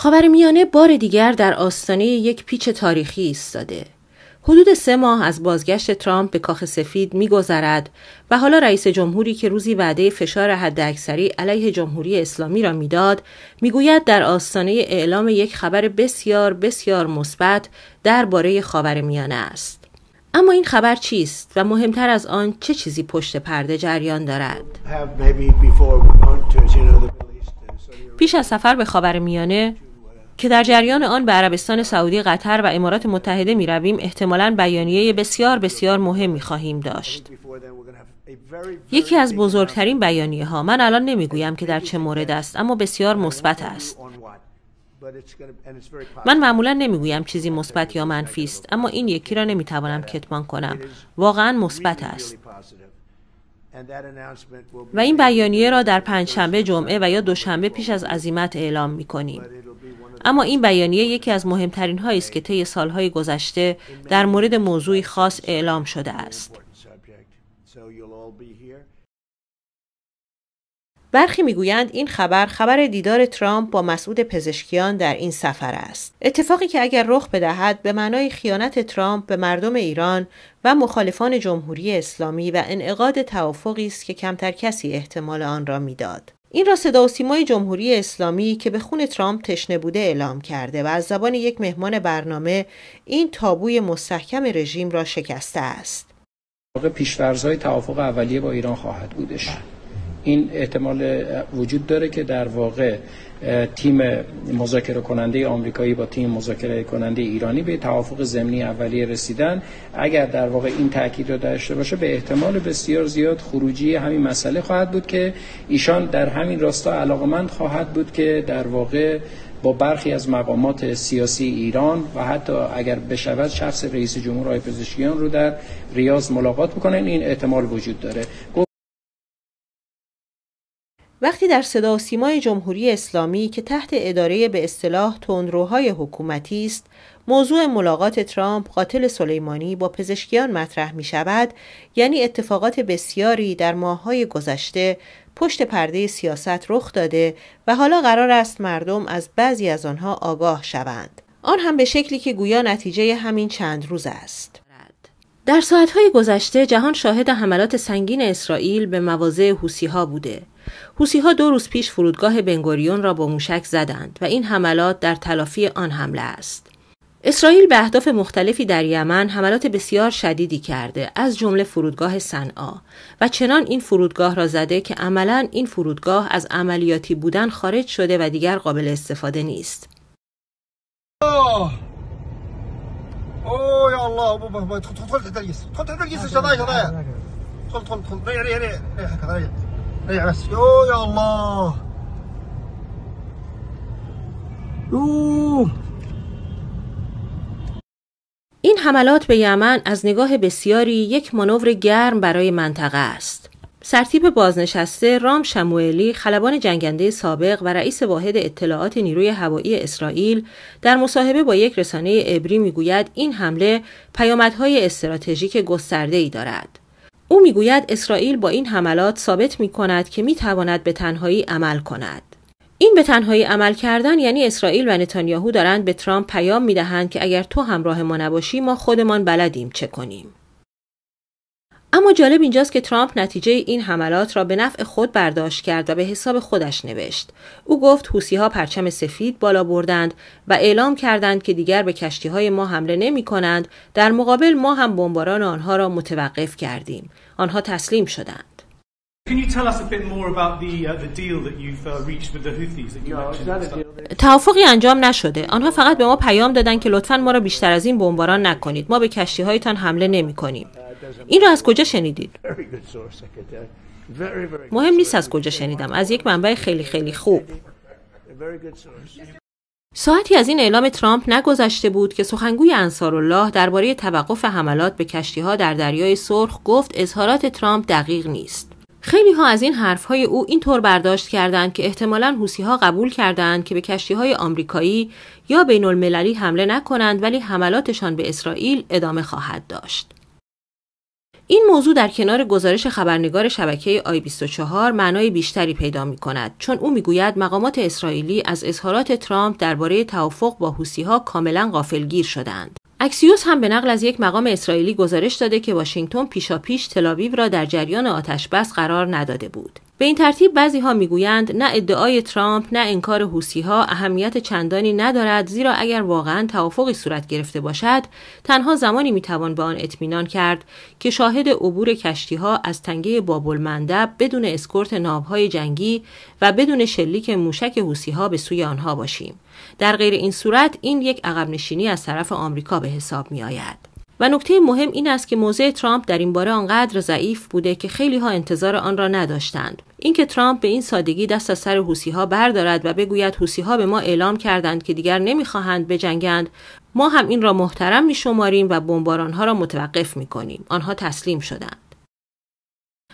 خاورمیانه بار دیگر در آستانه یک پیچ تاریخی ایستاده. حدود 3 ماه از بازگشت ترامپ به کاخ سفید می‌گذرد و حالا رئیس جمهوری که روزی وعده فشار حداکثری علیه جمهوری اسلامی را میداد، میگوید در آستانه اعلام یک خبر بسیار بسیار مثبت درباره خاورمیانه است. اما این خبر چیست و مهمتر از آن چه چیزی پشت پرده جریان دارد؟ پیش از سفر به خاورمیانه که در جریان آن به عربستان سعودی، قطر و امارات متحده می رویم، احتمالاً بیانیه بسیار بسیار مهمی خواهیم داشت. یکی از بزرگترین بیانیه ها، من الان نمی گویم که در چه مورد است، اما بسیار مثبت است. من معمولاً نمی گویم چیزی مثبت یا منفی است، اما این یکی را نمی توانم کتمان کنم. واقعاً مثبت است. و این بیانیه را در پنجشنبه، جمعه و یا دوشنبه پیش از عزیمت اعلام می کنیم. اما این بیانیه یکی از مهمترین هایی است که طی سالهای گذشته در مورد موضوعی خاص اعلام شده است. برخی میگویند این خبر دیدار ترامپ با مسئول پزشکیان در این سفر است. اتفاقی که اگر رخ بدهد به معنای خیانت ترامپ به مردم ایران و مخالفان جمهوری اسلامی و انعقاد توافقی است که کمتر کسی احتمال آن را میداد. این را صدا و سیمای جمهوری اسلامی که به خون ترامپ تشنه بوده اعلام کرده و از زبان یک مهمان برنامه این تابوی مستحکم رژیم را شکسته است. پیش‌فرض‌های توافق اولیه با ایران خواهد بودش. این احتمال وجود داره که در واقع تیم مذاکره کننده آمریکایی با تیم مذاکره کننده ایرانی به توافق ضمنی اولیه رسیدن. اگر در واقع این تاکید رو داشته باشه، به احتمال بسیار زیاد خروجی همین مسئله خواهد بود که ایشان در همین راستا علاقمند خواهد بود که در واقع با برخی از مقامات سیاسی ایران و حتی اگر بشود شخص رئیس جمهور آقای پزشکیان رو در ریاض ملاقات بکنن. این احتمال وجود داره. وقتی در صدا و سیمای جمهوری اسلامی که تحت اداره به اصطلاح تندروهای حکومتی است، موضوع ملاقات ترامپ قاتل سلیمانی با پزشکیان مطرح می شود، یعنی اتفاقات بسیاری در ماه‌های گذشته پشت پرده سیاست رخ داده و حالا قرار است مردم از بعضی از آنها آگاه شوند. آن هم به شکلی که گویا نتیجه همین چند روز است. در ساعت‌های گذشته جهان شاهد حملات سنگین اسرائیل به مواضع حوثی‌ها بوده. حوثی‌ها 2 روز پیش فرودگاه بنگوریون را با موشک زدند و این حملات در تلافی آن حمله است. اسرائیل به اهداف مختلفی در یمن حملات بسیار شدیدی کرده، از جمله فرودگاه صنعا، و چنان این فرودگاه را زده که عملاً این فرودگاه از عملیاتی بودن خارج شده و دیگر قابل استفاده نیست. يا الله بابا تدخل تحت الجسر، تدخل تحت الجسر شظايا تدخل ريح بس يا الله این حملات به یمن از نگاه بسیاری یک مانور گرم برای منطقه است. سرتیپ بازنشسته رام شموئلی، خلبان جنگنده سابق و رئیس واحد اطلاعات نیروی هوایی اسرائیل، در مصاحبه با یک رسانه عبری میگوید این حمله پیامدهای استراتژیک گسترده‌ای دارد. او میگوید اسرائیل با این حملات ثابت می‌کند که می‌تواند به تنهایی عمل کند. این به تنهایی عمل کردن یعنی اسرائیل و نتانیاهو دارند به ترامپ پیام می‌دهند که اگر تو همراه ما نباشی ما خودمان بلدیم چه کنیم. اما جالب اینجاست که ترامپ نتیجه این حملات را به نفع خود برداشت کرد و به حساب خودش نوشت. او گفت حوثی‌ها پرچم سفید بالا بردند و اعلام کردند که دیگر به کشتی‌های ما حمله نمی‌کنند. در مقابل ما هم بمباران آنها را متوقف کردیم. آنها تسلیم شدند. توافقی انجام نشده. آنها فقط به ما پیام دادند که لطفاً ما را بیشتر از این بمباران نکنید. ما به کشتی‌هایتان حمله نمی‌کنیم. این را از کجا شنیدید؟ مهم نیست از کجا شنیدم، از یک منبع خیلی خیلی خوب. ساعتی از این اعلام ترامپ نگذشته بود که سخنگوی انصارالله درباره توقف حملات به کشتی‌ها در دریای سرخ گفت اظهارات ترامپ دقیق نیست. خیلی ها از این حرفهای او اینطور برداشت کردند که احتمالاً حوثی‌ها قبول کردند که به کشتی‌های آمریکایی یا بین‌المللی حمله نکنند، ولی حملاتشان به اسرائیل ادامه خواهد داشت. این موضوع در کنار گزارش خبرنگار شبکه آی24 معنای بیشتری پیدا می‌کند، چون او می‌گوید مقامات اسرائیلی از اظهارات ترامپ درباره توافق با حوثی‌ها کاملاً غافلگیر شدند. اکسیوس هم به نقل از یک مقام اسرائیلی گزارش داده که واشنگتن پیشاپیش تل‌آویو را در جریان آتش‌بس قرار نداده بود. به این ترتیب بعضی‌ها می‌گویند نه ادعای ترامپ نه انکار حوثی‌ها اهمیت چندانی ندارد، زیرا اگر واقعاً توافقی صورت گرفته باشد تنها زمانی می‌توان به آن اطمینان کرد که شاهد عبور کشتی‌ها از تنگه باب‌المندب بدون اسکورت ناوهای جنگی و بدون شلیک موشک حوثی‌ها به سوی آنها باشیم. در غیر این صورت این یک عقب نشینی از طرف آمریکا به حساب می‌آید. و نکته مهم این است که موضع ترامپ در این باره آنقدر ضعیف بوده که خیلی ها انتظار آن را نداشتند. اینکه ترامپ به این سادگی دست از سر حوثی‌ها بردارد و بگوید حوثی‌ها به ما اعلام کردند که دیگر نمی‌خواهند بجنگند، ما هم این را محترم می‌شماریم و بمباران‌ها را متوقف می‌کنیم. آنها تسلیم شدند.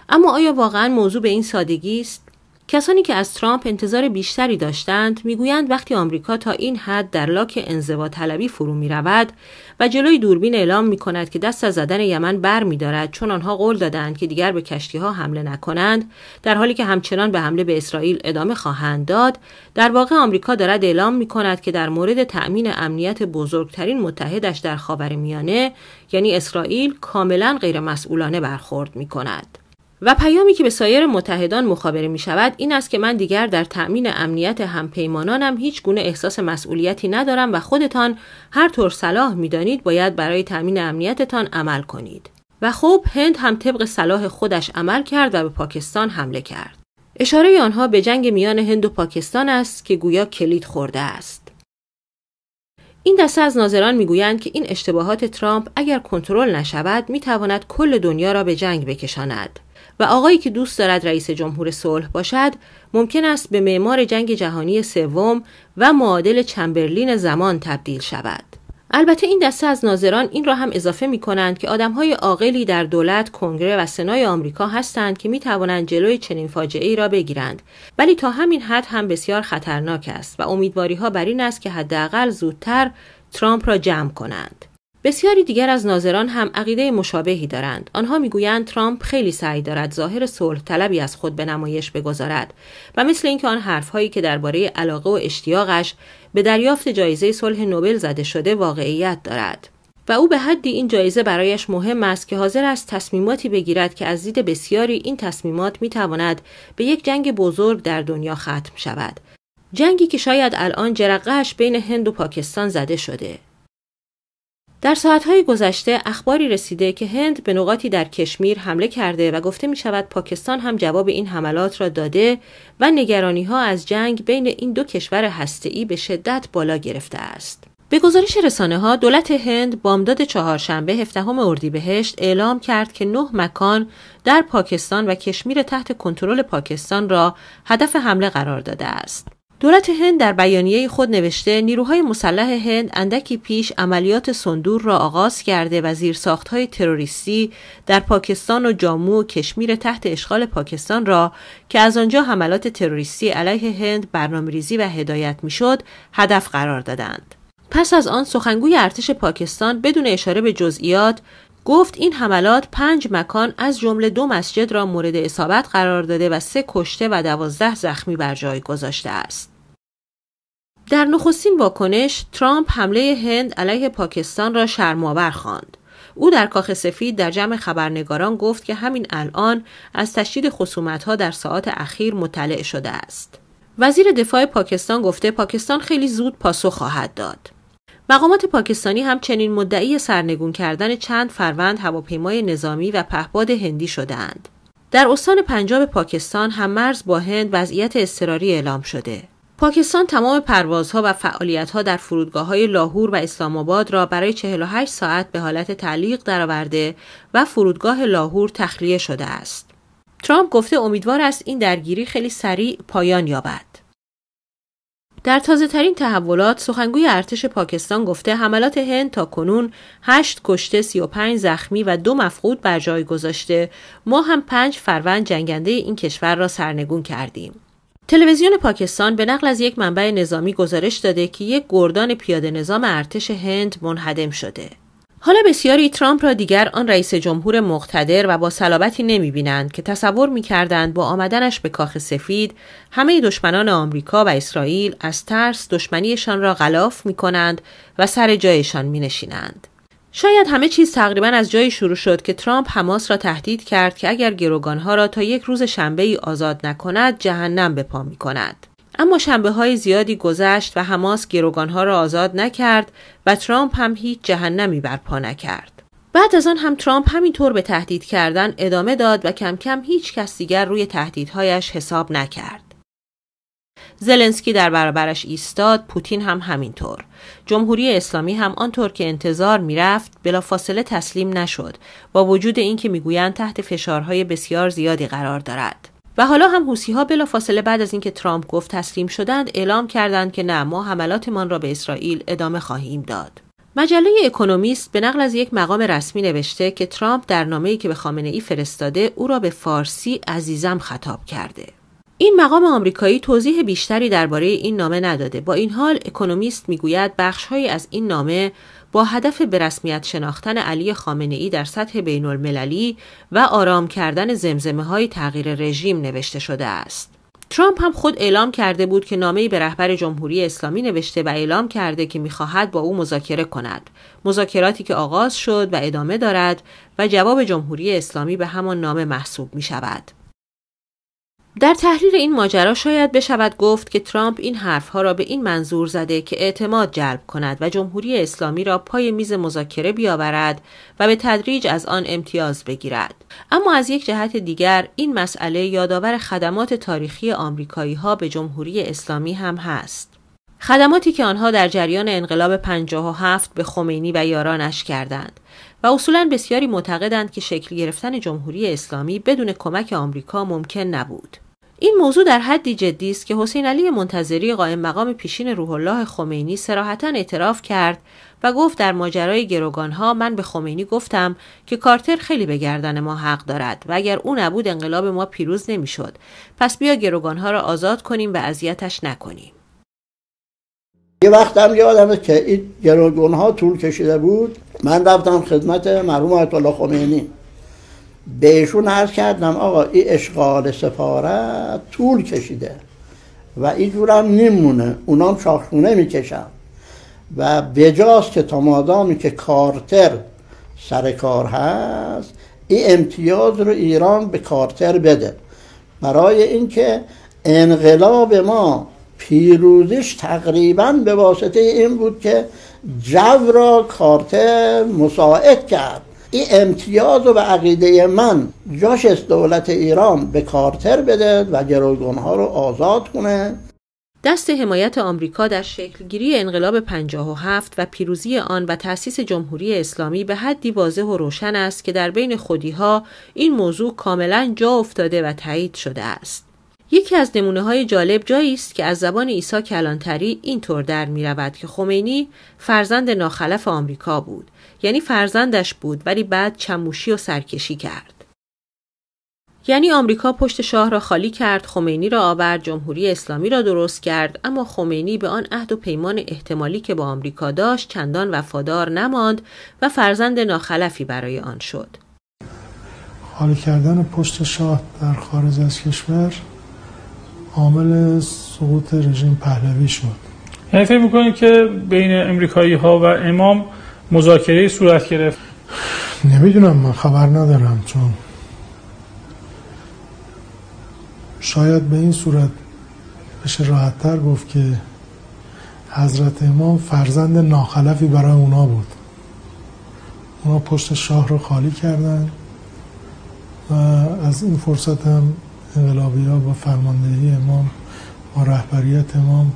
اما آیا واقعاً موضوع به این سادگی است؟ کسانی که از ترامپ انتظار بیشتری داشتند میگویند وقتی آمریکا تا این حد در لاک انزواطلبی فرو می‌رود و جلوی دوربین اعلام می‌کند که دست از زدن یمن بر می‌دارد، چون آنها قول دادند که دیگر به کشتی‌ها حمله نکنند، در حالی که همچنان به حمله به اسرائیل ادامه خواهند داد، در واقع آمریکا دارد اعلام می‌کند که در مورد تأمین امنیت بزرگترین متحدش در خاورمیانه، یعنی اسرائیل، کاملاً غیرمسئولانه برخورد می‌کند. و پیامی که به سایر متحدان مخابره می شود این است که من دیگر در تأمین امنیت همپیمانانم هیچ گونه احساس مسئولیتی ندارم و خودتان هر طور صلاح می دانید باید برای تأمین امنیتتان عمل کنید. و خب هند هم طبق صلاح خودش عمل کرد و به پاکستان حمله کرد. اشاره آنها به جنگ میان هند و پاکستان است که گویا کلید خورده است. این دسته از ناظران میگویند که این اشتباهات ترامپ اگر کنترل نشود میتواند کل دنیا را به جنگ بکشاند. و آقایی که دوست دارد رئیس جمهور صلح باشد ممکن است به معمار جنگ جهانی سوم و معادل چمبرلین زمان تبدیل شود. البته این دسته از ناظران این را هم اضافه می کنند که آدم‌های عاقلی در دولت، کنگره و سنای آمریکا هستند که می توانند جلوی چنین فاجعه‌ای را بگیرند، ولی تا همین حد هم بسیار خطرناک است و امیدواری‌ها بر این است که حداقل زودتر ترامپ را جمع کنند. بسیاری دیگر از ناظران هم عقیده مشابهی دارند. آنها میگویند ترامپ خیلی سعی دارد ظاهر صلح طلبی از خود به نمایش بگذارد و مثل اینکه آن حرفهایی که درباره علاقه و اشتیاقش به دریافت جایزه صلح نوبل زده شده واقعیت دارد و او به حدی این جایزه برایش مهم است که حاضر است تصمیماتی بگیرد که از دید بسیاری این تصمیمات میتواند به یک جنگ بزرگ در دنیا ختم شود. جنگی که شاید الان جرقه‌اش بین هند و پاکستان زده شده. در ساعتهای گذشته اخباری رسیده که هند به نقاطی در کشمیر حمله کرده و گفته می شود پاکستان هم جواب این حملات را داده و نگرانی‌ها از جنگ بین این دو کشور هسته‌ای به شدت بالا گرفته است. به گزارش رسانه‌ها دولت هند بامداد چهارشنبه 17 اردیبهشت اعلام کرد که 9 مکان در پاکستان و کشمیر تحت کنترل پاکستان را هدف حمله قرار داده است. دولت هند در بیانیه خود نوشته نیروهای مسلح هند اندکی پیش عملیات سندور را آغاز کرده و زیرساخت‌های تروریستی در پاکستان و جامو و کشمیر تحت اشغال پاکستان را که از آنجا حملات تروریستی علیه هند برنامه‌ریزی و هدایت می‌شد هدف قرار دادند. پس از آن سخنگوی ارتش پاکستان بدون اشاره به جزئیات گفت این حملات 5 مکان از جمله 2 مسجد را مورد اصابت قرار داده و 3 کشته و 12 زخمی بر جای گذاشته است. در نخستین واکنش ترامپ حمله هند علیه پاکستان را شرم‌آور خواند. او در کاخ سفید در جمع خبرنگاران گفت که همین الان از تشدید خصومت‌ها در ساعات اخیر مطلع شده است. وزیر دفاع پاکستان گفته پاکستان خیلی زود پاسخ خواهد داد. مقامات پاکستانی همچنین مدعی سرنگون کردن چند فروند هواپیمای نظامی و پهپاد هندی شده‌اند. در استان پنجاب پاکستان هم مرز با هند وضعیت اضطراری اعلام شده. پاکستان تمام پروازها و فعالیت‌ها در فرودگاه‌های لاهور و اسلام آباد را برای 48 ساعت به حالت تعلیق درآورده و فرودگاه لاهور تخلیه شده است. ترامپ گفته امیدوار است این درگیری خیلی سریع پایان یابد. در تازه‌ترین تحولات سخنگوی ارتش پاکستان گفته حملات هند تا کنون 8 کشته، 35 زخمی و 2 مفقود بر جای گذاشته. ما هم 5 فروند جنگنده این کشور را سرنگون کردیم. تلویزیون پاکستان به نقل از یک منبع نظامی گزارش داده که یک گردان پیاده نظام ارتش هند منهدم شده. حالا بسیاری ترامپ را دیگر آن رئیس جمهور مقتدر و با صلابتی نمی‌بینند که تصور می‌کردند با آمدنش به کاخ سفید همه دشمنان آمریکا و اسرائیل از ترس دشمنیشان را غلاف می‌کنند و سر جایشان می‌نشینند. شاید همه چیز تقریباً از جایی شروع شد که ترامپ حماس را تهدید کرد که اگر گروگانها را تا یک روز شنبه‌ای آزاد نکند جهنم به پا می‌کند. اما شنبه‌های زیادی گذشت و حماس گروگانها را آزاد نکرد و ترامپ هم هیچ جهنمی برپا نکرد. بعد از آن هم ترامپ همینطور به تهدید کردن ادامه داد و کم کم هیچ کس دیگر روی تهدیدهایش حساب نکرد. زلنسکی در برابرش ایستاد، پوتین هم همینطور. جمهوری اسلامی هم آنطور که انتظار میرفت بلافاصله تسلیم نشد، با وجود اینکه میگویند تحت فشارهای بسیار زیادی قرار دارد. و حالا هم حوثی‌ها بلافاصله بعد از اینکه ترامپ گفت تسلیم شدند اعلام کردند که نه، ما حملاتمان را به اسرائیل ادامه خواهیم داد. مجله اکونومیست به نقل از یک مقام رسمی نوشته که ترامپ در نامه‌ای که به خامنه‌ای فرستاده او را به فارسی عزیزم خطاب کرده. این مقام آمریکایی توضیح بیشتری درباره این نامه نداده. با این حال اکونومیست میگوید بخش‌هایی از این نامه با هدف به رسمیت شناختن علی خامنه‌ای در سطح بین‌المللی و آرام کردن زمزمه‌های تغییر رژیم نوشته شده است. ترامپ هم خود اعلام کرده بود که نامه‌ای به رهبر جمهوری اسلامی نوشته و اعلام کرده که می‌خواهد با او مذاکره کند. مذاکراتی که آغاز شد و ادامه دارد و جواب جمهوری اسلامی به همان نامه محسوب می‌شود. در تحلیل این ماجرا شاید بشود گفت که ترامپ این حرفها را به این منظور زده که اعتماد جلب کند و جمهوری اسلامی را پای میز مذاکره بیاورد و به تدریج از آن امتیاز بگیرد. اما از یک جهت دیگر این مسئله یادآور خدمات تاریخی آمریکایی‌ها به جمهوری اسلامی هم هست. خدماتی که آنها در جریان انقلاب 57 به خمینی و یارانش کردند و اصولاً بسیاری معتقدند که شکل گرفتن جمهوری اسلامی بدون کمک آمریکا ممکن نبود. این موضوع در حدی جدی است که حسین علی منتظری قائم مقام پیشین روح الله خمینی صراحتاً اعتراف کرد و گفت در ماجرای گروگانها من به خمینی گفتم که کارتر خیلی به گردن ما حق دارد و اگر او نبود انقلاب ما پیروز نمی‌شد. پس بیا گروگانها را آزاد کنیم و اذیتش نکنیم. یه وقتم یادمه که این گروگانها طول کشیده بود، من رفتم خدمت مرحوم آیت الله خمینی، بهشون عرض کردم آقا این اشغال سفارت طول کشیده و اینجور هم نمونه، اونام شاخونه میکشن و بجاست که تا مادامی که کارتر سر کار هست این امتیاز رو ایران به کارتر بده، برای اینکه انقلاب ما پیروزیش تقریباً به واسطه این بود که جو را کارتر مساعد کرد. این امتیاز رو به عقیده من جاش از دولت ایران به کارتر بده و گروگانها رو آزاد کنه. دست حمایت آمریکا در شکلگیری انقلاب 57 و پیروزی آن و تأسیس جمهوری اسلامی به حدی واضح و روشن است که در بین خودی‌ها این موضوع کاملاً جا افتاده و تایید شده است. یکی از نمونه‌های جالب جایی است که از زبان عیسی کلانتری اینطور در می‌رود که خمینی فرزند ناخلف آمریکا بود، یعنی فرزندش بود ولی بعد چموشی و سرکشی کرد. یعنی آمریکا پشت شاه را خالی کرد، خمینی را آورد، جمهوری اسلامی را درست کرد، اما خمینی به آن عهد و پیمان احتمالی که با آمریکا داشت چندان وفادار نماند و فرزند ناخلفی برای آن شد. خالی کردن پشت شاه در خارج از کشور عامل سقوط رژیم پهلوی شد. یعنی فکر می‌کنید که بین امریکایی‌ها و امام مذاکره صورت گرفت؟ نمیدونم، من خبر ندارم، چون شاید به این صورت بشه راحت‌تر گفت که حضرت امام فرزند ناخلفی برای اونا بود. اونا پشت شاه رو خالی کردن و از این فرصت هم انقلابی‌ها با فرماندهی امام با رهبریت امام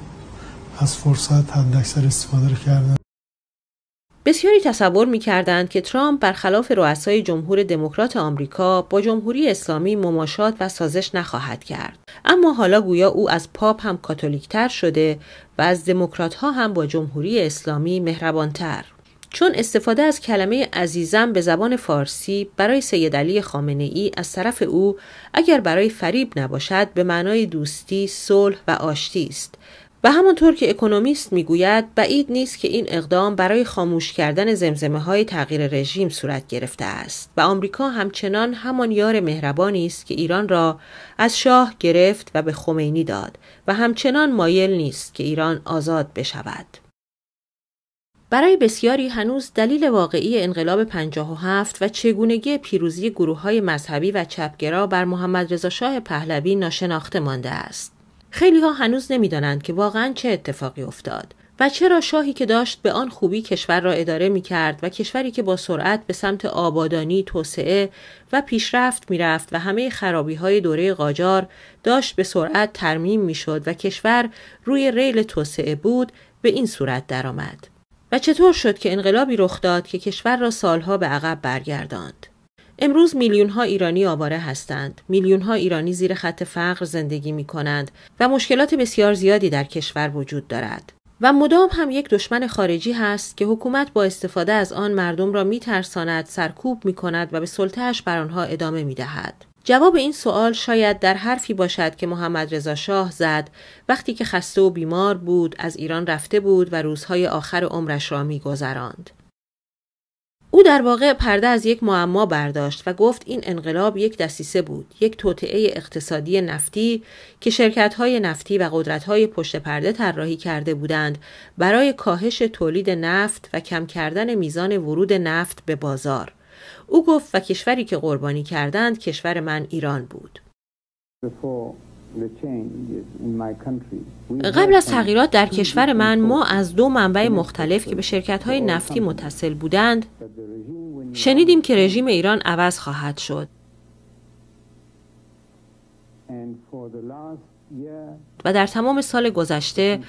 از فرصت حداکثر استفاده کردن. بسیاری تصور می‌کردند که ترامپ برخلاف رؤسای جمهور دموکرات آمریکا با جمهوری اسلامی مماشات و سازش نخواهد کرد. اما حالا گویا او از پاپ هم کاتولیک‌تر شده و از دموکرات‌ها هم با جمهوری اسلامی مهربان‌تر. چون استفاده از کلمه عزیزم به زبان فارسی برای سید علی خامنه‌ای از طرف او اگر برای فریب نباشد به معنای دوستی، صلح و آشتی است و همانطور که اکونومیست میگوید بعید نیست که این اقدام برای خاموش کردن زمزمه‌های تغییر رژیم صورت گرفته است و آمریکا همچنان همان یار مهربانی است که ایران را از شاه گرفت و به خمینی داد و همچنان مایل نیست که ایران آزاد بشود. برای بسیاری هنوز دلیل واقعی انقلاب 57 و چگونگی پیروزی گروه‌های مذهبی و چپگرا بر محمد رضا شاه پهلوی ناشناخته مانده است. خیلی ها هنوز نمی‌دانند که واقعاً چه اتفاقی افتاد و چرا شاهی که داشت به آن خوبی کشور را اداره می‌کرد و کشوری که با سرعت به سمت آبادانی، توسعه و پیشرفت می‌رفت و همه خرابی‌های دوره قاجار داشت به سرعت ترمیم می‌شد و کشور روی ریل توسعه بود، به این صورت درآمد. و چطور شد که انقلابی رخ داد که کشور را سالها به عقب برگرداند؟ امروز میلیون‌ها ایرانی آواره هستند. میلیون‌ها ایرانی زیر خط فقر زندگی می‌کنند و مشکلات بسیار زیادی در کشور وجود دارد. و مدام هم یک دشمن خارجی هست که حکومت با استفاده از آن مردم را می‌ترساند، سرکوب می‌کند و به سلطه‌اش بر آنها ادامه می‌دهد. جواب این سوال شاید در حرفی باشد که محمد رضا شاه زد وقتی که خسته و بیمار بود، از ایران رفته بود و روزهای آخر عمرش را می‌گذراند. او در واقع پرده از یک معما برداشت و گفت این انقلاب یک دسیسه بود، یک توطئه اقتصادی نفتی که شرکت‌های نفتی و قدرت‌های پشت پرده طراحی کرده بودند برای کاهش تولید نفت و کم کردن میزان ورود نفت به بازار. او گفت و کشوری که قربانی کردند کشور من ایران بود. قبل از تغییرات در کشور من ما از دو منبع مختلف که به شرکت‌های نفتی متصل بودند شنیدیم که رژیم ایران عوض خواهد شد و در تمام سال گذشته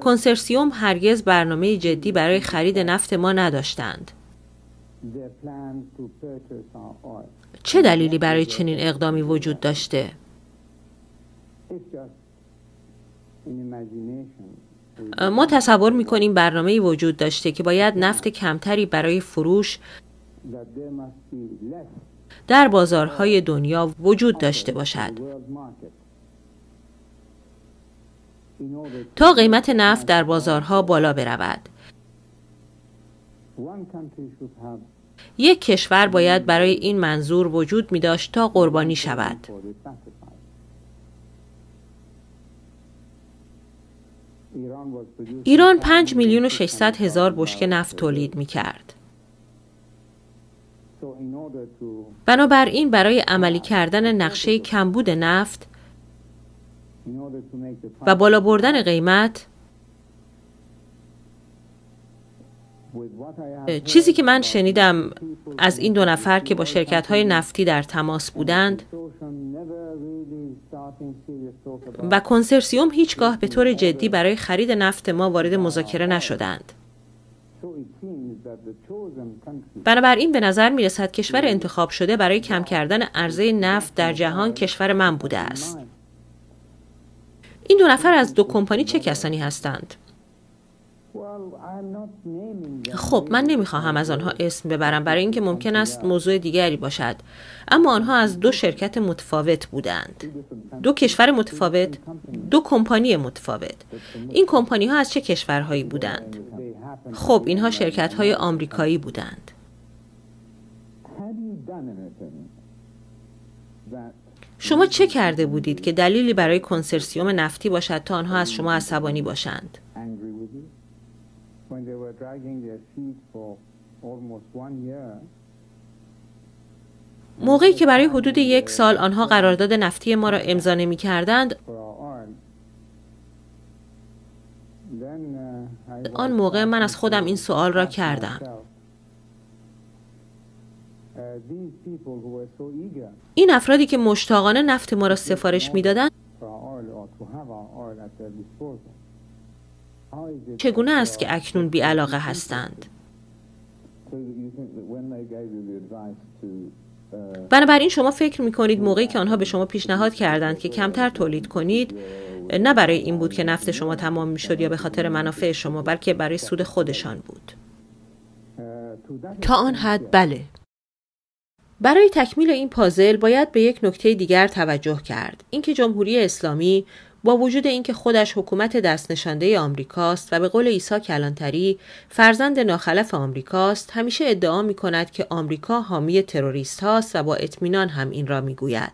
کنسرسیوم هرگز برنامه جدی برای خرید نفت ما نداشتند. چه دلیلی برای چنین اقدامی وجود داشته؟ ما تصور می‌کنیم برنامه‌ای وجود داشته که باید نفت کمتری برای فروش در بازارهای دنیا وجود داشته باشد تا قیمت نفت در بازارها بالا برود. یک کشور باید برای این منظور وجود می داشت تا قربانی شود. ایران 5,600,000 بشکه نفت تولید می کرد. بنابراین برای عملی کردن نقشه کمبود نفت و بالا بردن قیمت، چیزی که من شنیدم از این دو نفر که با شرکت‌های نفتی در تماس بودند و کنسرسیوم هیچگاه به طور جدی برای خرید نفت ما وارد مذاکره نشدند. بنابراین به نظر می رسد کشور انتخاب شده برای کم کردن عرضه نفت در جهان کشور من بوده است. این دو نفر از دو کمپانی چه کسانی هستند؟ خب من نمیخواهم از آنها اسم ببرم برای اینکه ممکن است موضوع دیگری باشد، اما آنها از دو شرکت متفاوت بودند، دو کشور متفاوت، دو کمپانی متفاوت. این کمپانی ها از چه کشورهایی بودند؟ خب اینها شرکت های آمریکایی بودند. شما چه کرده بودید که دلیلی برای کنسرسیوم نفتی باشد تا آنها از شما عصبانی باشند؟ موقعی که برای حدود 1 سال آنها قرارداد نفتی ما را امضا نمی‌کردند، آن موقع من از خودم این سوال را کردم. این افرادی که مشتاقانه نفت ما را سفارش می‌دادند، چگونه است که اکنون بی علاقه هستند؟ بنابراین شما فکر می‌کنید موقعی که آنها به شما پیشنهاد کردند که کمتر تولید کنید، نه برای این بود که نفت شما تمام می‌شد یا به خاطر منافع شما، بلکه برای سود خودشان بود. تا آن حد بله. برای تکمیل این پازل باید به یک نکته دیگر توجه کرد، اینکه جمهوری اسلامی با وجود اینکه خودش حکومت دست نشانده آمریکاست و به قول عیسی کلانتری فرزند ناخلف آمریکاست، همیشه ادعا می‌کند که آمریکا حامی تروریست هاست و با اطمینان هم این را می‌گوید.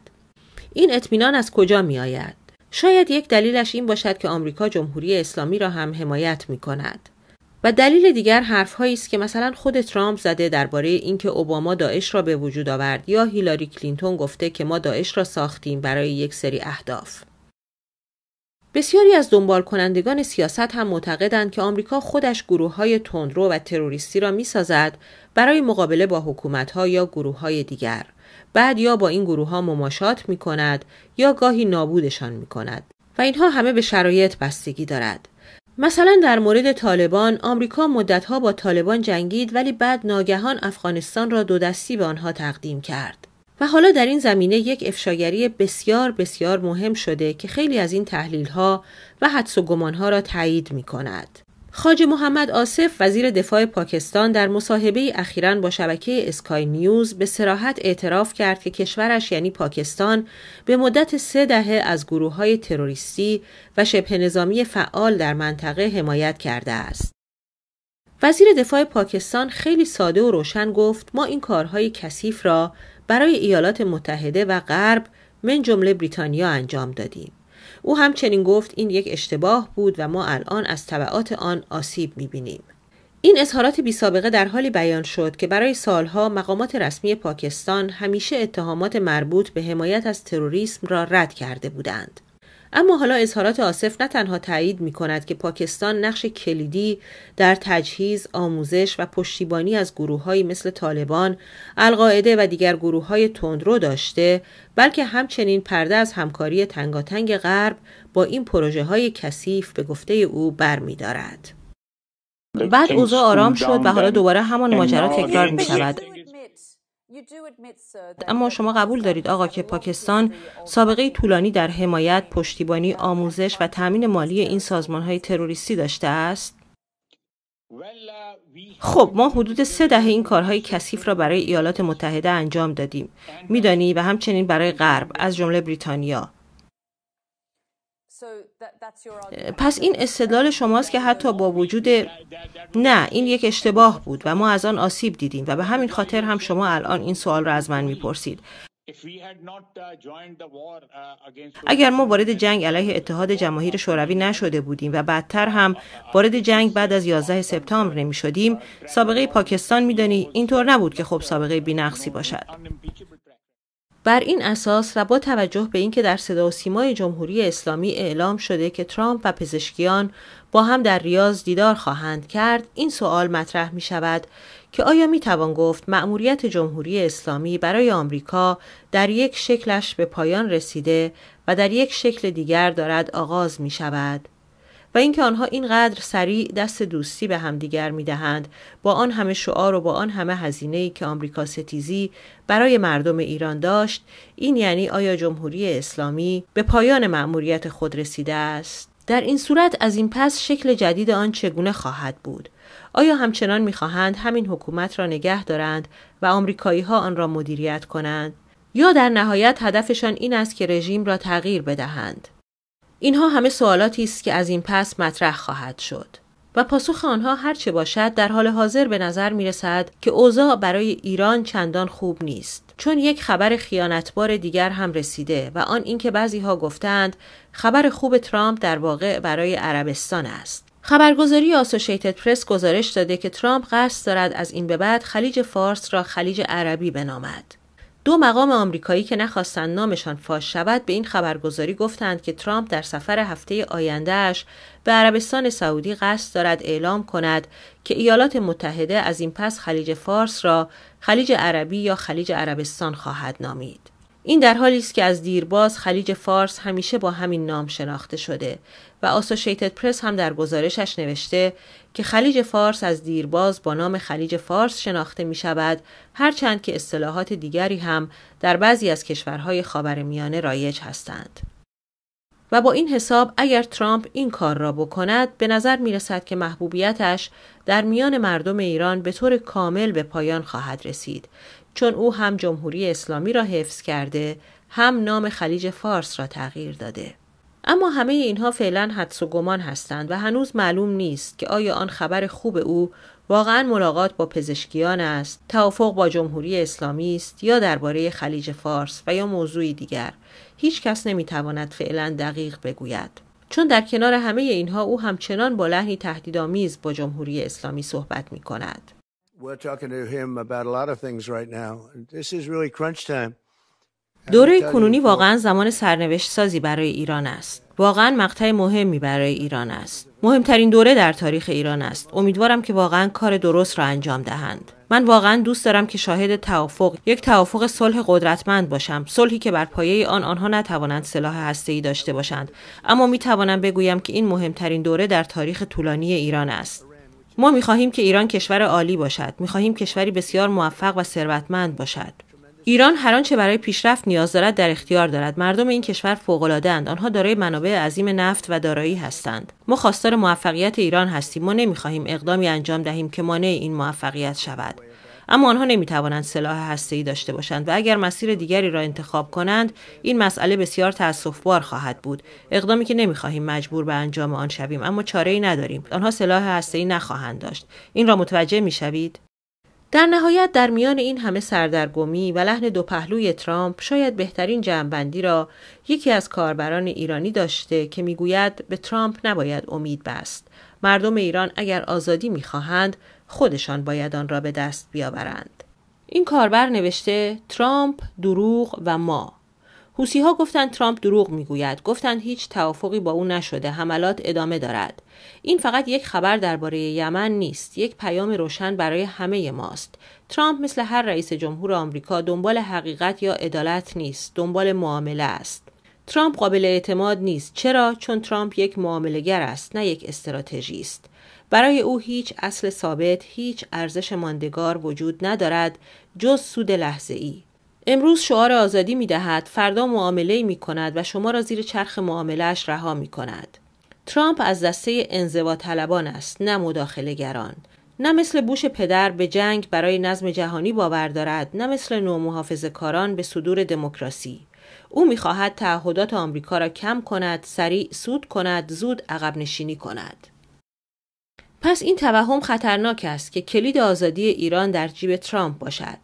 این اطمینان از کجا می‌آید؟ شاید یک دلیلش این باشد که آمریکا جمهوری اسلامی را هم حمایت می‌کند. و دلیل دیگر حرف‌هایی است که مثلا خود ترامپ زده درباره اینکه اوباما داعش را به وجود آورد یا هیلاری کلینتون گفته که ما داعش را ساختیم برای یک سری اهداف. بسیاری از دنبال کنندگان سیاست هم معتقدند که آمریکا خودش گروه‌های تندرو و تروریستی را می‌سازد برای مقابله با حکومت‌ها یا گروه‌های دیگر. بعد یا با این گروه‌ها مماشات می‌کند یا گاهی نابودشان می‌کند و اینها همه به شرایط بستگی دارد. مثلا در مورد طالبان، آمریکا مدتها با طالبان جنگید ولی بعد ناگهان افغانستان را دو دستی به آنها تقدیم کرد. و حالا در این زمینه یک افشاگری بسیار بسیار مهم شده که خیلی از این تحلیل‌ها و حدس و گمان‌ها را تایید می‌کند. خواجه محمد آصف وزیر دفاع پاکستان در مصاحبه‌ای اخیراً با شبکه اسکای نیوز به صراحت اعتراف کرد که کشورش یعنی پاکستان به مدت 3 دهه از گروه‌های تروریستی و شبه نظامی فعال در منطقه حمایت کرده است. وزیر دفاع پاکستان خیلی ساده و روشن گفت ما این کارهای کثیف را برای ایالات متحده و غرب من جمله بریتانیا انجام دادیم. او همچنین گفت این یک اشتباه بود و ما الان از تبعات آن آسیب می‌بینیم. این اظهارات بی‌سابقه در حالی بیان شد که برای سالها مقامات رسمی پاکستان همیشه اتهامات مربوط به حمایت از تروریسم را رد کرده بودند. اما حالا اظهارات آصف نه تنها تایید می‌کند که پاکستان نقش کلیدی در تجهیز، آموزش و پشتیبانی از گروه‌هایی مثل طالبان، القاعده و دیگر گروه‌های تندرو داشته، بلکه همچنین پرده از همکاری تنگاتنگ غرب با این پروژه‌های کثیف به گفته او برمی‌دارد. بعد اوضاع آرام شد و حالا دوباره همان ماجرا تکرار می‌شود. اما شما قبول دارید آقا که پاکستان سابقه طولانی در حمایت، پشتیبانی، آموزش و تأمین مالی این سازمان‌های تروریستی داشته است؟ خب ما حدود 3 دهه این کارهای کثیف را برای ایالات متحده انجام دادیم. می‌دانی و همچنین برای غرب از جمله بریتانیا. پس این استدلال شماست که حتی با وجود نه این یک اشتباه بود و ما از آن آسیب دیدیم و به همین خاطر هم شما الان این سوال را از من میپرسید. اگر ما وارد جنگ علیه اتحاد جماهیر شوروی نشده بودیم و بعدتر هم وارد جنگ بعد از 11 سپتامبر نمی شدیم، سابقه پاکستان میدانی اینطور نبود که خب سابقه بی‌نقصی باشد. بر این اساس و با توجه به اینکه در صدا و سیمای جمهوری اسلامی اعلام شده که ترامپ و پزشکیان با هم در ریاض دیدار خواهند کرد، این سوال مطرح می شود که آیا می توان گفت مأموریت جمهوری اسلامی برای آمریکا در یک شکلش به پایان رسیده و در یک شکل دیگر دارد آغاز می شود؟ و اینکه آنها اینقدر سریع دست دوستی به همدیگر می‌دهند با آن همه شعار و با آن همه هزینه‌ای که آمریکا ستیزی برای مردم ایران داشت، این یعنی آیا جمهوری اسلامی به پایان مأموریت خود رسیده است؟ در این صورت از این پس شکل جدید آن چگونه خواهد بود؟ آیا همچنان می‌خواهند همین حکومت را نگه دارند و آمریکایی‌ها آن را مدیریت کنند؟ یا در نهایت هدفشان این است که رژیم را تغییر بدهند؟ اینها همه سوالاتی است که از این پس مطرح خواهد شد و پاسخ آنها هر چه باشد در حال حاضر به نظر می رسد که اوضاع برای ایران چندان خوب نیست، چون یک خبر خیانتبار دیگر هم رسیده و آن اینکه بعضی‌ها گفتند خبر خوب ترامپ در واقع برای عربستان است. خبرگزاری آسوشیتد پرس گزارش داده که ترامپ قصد دارد از این به بعد خلیج فارس را خلیج عربی بنامد. 2 مقام آمریکایی که نخواستند نامشان فاش شود به این خبرگزاری گفتند که ترامپ در سفر هفته آیندهش به عربستان سعودی قصد دارد اعلام کند که ایالات متحده از این پس خلیج فارس را خلیج عربی یا خلیج عربستان خواهد نامید. این در حالی است که از دیرباز خلیج فارس همیشه با همین نام شناخته شده و آسوشیتد پرس هم در گزارشش نوشته که خلیج فارس از دیرباز با نام خلیج فارس شناخته می شود، هرچند که اصطلاحات دیگری هم در بعضی از کشورهای خاورمیانه رایج هستند. و با این حساب اگر ترامپ این کار را بکند به نظر می رسد که محبوبیتش در میان مردم ایران به طور کامل به پایان خواهد رسید، چون او هم جمهوری اسلامی را حفظ کرده، هم نام خلیج فارس را تغییر داده. اما همه اینها فعلا حدس و گمان هستند و هنوز معلوم نیست که آیا آن خبر خوب او واقعا ملاقات با پزشکیان است، توافق با جمهوری اسلامی است یا درباره خلیج فارس و یا موضوعی دیگر. هیچ کس نمیتواند فعلا دقیق بگوید. چون در کنار همه اینها او همچنان با لحنی تهدیدآمیز با جمهوری اسلامی صحبت می‌کند. دوره کنونی واقعا زمان سرنوشت سازی برای ایران است. واقعا مقطع مهمی برای ایران است. مهمترین دوره در تاریخ ایران است. امیدوارم که واقعا کار درست را انجام دهند. من واقعا دوست دارم که شاهد توافق، یک توافق صلح قدرتمند باشم، صلحی که بر پایه آنها نتوانند سلاح هسته‌ای داشته باشند، اما میتوانم بگویم که این مهمترین دوره در تاریخ طولانی ایران است. ما می‌خواهیم که ایران کشور عالی باشد. می‌خواهیم کشوری بسیار موفق و ثروتمند باشد. ایران هر آنچه برای پیشرفت نیاز دارد در اختیار دارد. مردم این کشور فوق‌العاده‌اند. آنها دارای منابع عظیم نفت و دارایی هستند. ما خواستار موفقیت ایران هستیم. ما نمی‌خواهیم اقدامی انجام دهیم که مانع این موفقیت شود. اما آنها نمی‌توانند سلاح هسته‌ای داشته باشند و اگر مسیر دیگری را انتخاب کنند، این مسئله بسیار تأسف‌بار خواهد بود. اقدامی که نمی‌خواهیم مجبور به انجام آن شویم، اما چاره‌ای نداریم. آنها سلاح هسته‌ای نخواهند داشت. این را متوجه می‌شوید؟ در نهایت در میان این همه سردرگمی و لحن دو پهلوی ترامپ شاید بهترین جمع‌بندی را یکی از کاربران ایرانی داشته که میگوید به ترامپ نباید امید بست. مردم ایران اگر آزادی میخواهند خودشان باید آن را به دست بیاورند. این کاربر نوشته ترامپ دروغ و ما. حوثی‌ها گفتند ترامپ دروغ میگوید، گفتند هیچ توافقی با او نشده، حملات ادامه دارد. این فقط یک خبر درباره یمن نیست، یک پیام روشن برای همه ماست. ترامپ مثل هر رئیس جمهور آمریکا دنبال حقیقت یا عدالت نیست، دنبال معامله است. ترامپ قابل اعتماد نیست. چرا؟ چون ترامپ یک معامله‌گر است، نه یک استراتژیست. برای او هیچ اصل ثابت، هیچ ارزش ماندگار وجود ندارد جز سود لحظه‌ای. امروز شعار آزادی می‌دهد، فردا معامله‌ای می‌کند و شما را زیر چرخ معامله‌اش رها می‌کند. ترامپ از دسته انزواطلبان است، نه مداخله‌گران. نه مثل بوش پدر به جنگ برای نظم جهانی باور دارد، نه مثل نومحافظه‌کاران به صدور دموکراسی. او می‌خواهد تعهدات آمریکا را کم کند، سریع سود کند، زود عقب نشینی کند. پس این توهم خطرناک است که کلید آزادی ایران در جیب ترامپ باشد.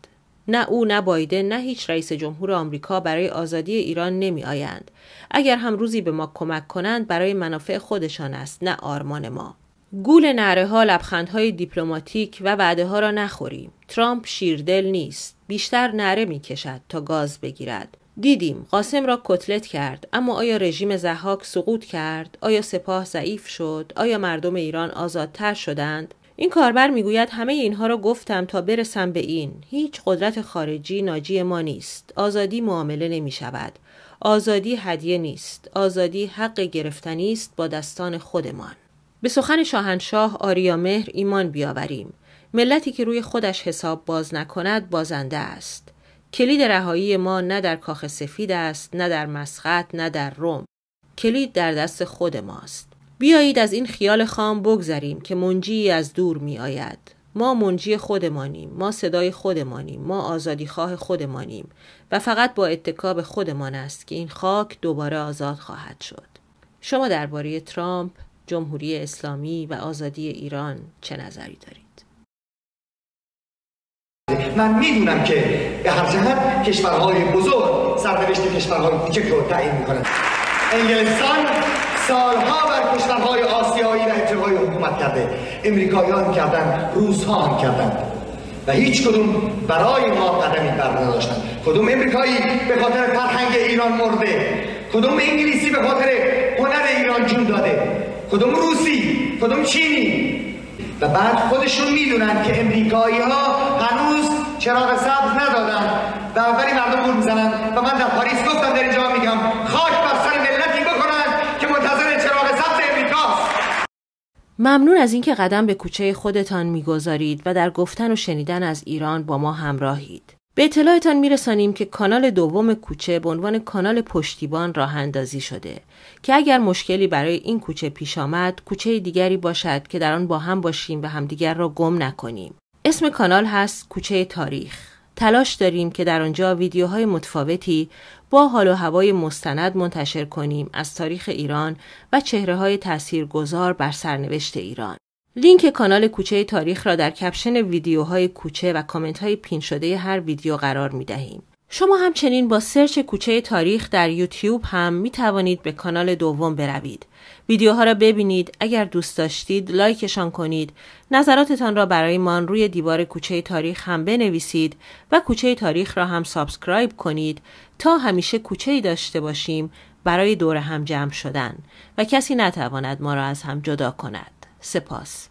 نه او، نه بایدن، نه هیچ رئیس جمهور آمریکا برای آزادی ایران نمی آیند. اگر هم روزی به ما کمک کنند برای منافع خودشان است، نه آرمان ما. گول نعره ها، لبخندهای دیپلماتیک و وعده ها را نخوریم. ترامپ شیردل نیست. بیشتر نعره می کشد تا گاز بگیرد. دیدیم قاسم را کتلت کرد، اما آیا رژیم ضحاک سقوط کرد؟ آیا سپاه ضعیف شد؟ آیا مردم ایران آزادتر شدند؟ این کاربر میگوید همه اینها را گفتم تا برسم به این. هیچ قدرت خارجی ناجی ما نیست. آزادی معامله نمی شود. آزادی هدیه نیست. آزادی حق گرفتنی است با دستان خودمان. به سخن شاهنشاه آریامهر ایمان بیاوریم. ملتی که روی خودش حساب باز نکند بازنده است. کلید رهایی ما نه در کاخ سفید است، نه در مسقط، نه در روم. کلید در دست خود ماست. بیایید از این خیال خام بگذریم که منجی از دور می آید. ما منجی خودمانیم، ما صدای خودمانیم، ما آزادیخواه خودمانیم و فقط با اتکا به خودمان است که این خاک دوباره آزاد خواهد شد. شما درباره ترامپ، جمهوری اسلامی و آزادی ایران چه نظری دارید؟ من میدونم که به هر جهت کشورهای بزرگ سرنوشت کشورهای کوچک رو تعیین میکنند. انگلستان سالها بر کشورهای آسیایی و افریقایی حکومت کرده. امریکاییان کردن، روس‌ها هم کردن و هیچ کدوم برای ما قدمی بر نداشتن. کدوم امریکایی به خاطر فرهنگ ایران مرده، کدوم انگلیسی به خاطر هنر ایران جون داده، کدوم روسی، کدوم چینی. و بعد خودشون میدونن که امریکایی‌ها هنوز چراغ سبز ندادن و ولی مردم گول میزنن. و من در پاریس گفتم، در اینجا میگم خاک بر سر ملتی بکنن که منتظر چراغ سبز امریکاست. ممنون از اینکه قدم به کوچه خودتان میگذارید و در گفتن و شنیدن از ایران با ما همراهید. به اطلاعتان میرسانیم که کانال دوم کوچه به عنوان کانال پشتیبان راه اندازی شده که اگر مشکلی برای این کوچه پیش آمد، کوچه دیگری باشد که در آن با هم باشیم و همدیگر را گم نکنیم. اسم کانال هست کوچه تاریخ. تلاش داریم که در آنجا ویدیوهای متفاوتی با حال و هوای مستند منتشر کنیم از تاریخ ایران و چهره‌های تاثیرگذار بر سرنوشت ایران. لینک کانال کوچه تاریخ را در کپشن ویدیوهای کوچه و کامنت‌های پین شده هر ویدیو قرار می‌دهیم. شما همچنین با سرچ کوچه تاریخ در یوتیوب هم می توانید به کانال دوم بروید. ویدیوها را ببینید، اگر دوست داشتید لایکشان کنید، نظراتتان را برای من روی دیوار کوچه تاریخ هم بنویسید و کوچه تاریخ را هم سابسکرایب کنید تا همیشه کوچه‌ای داشته باشیم برای دور هم جمع شدن و کسی نتواند ما را از هم جدا کند. سپاس.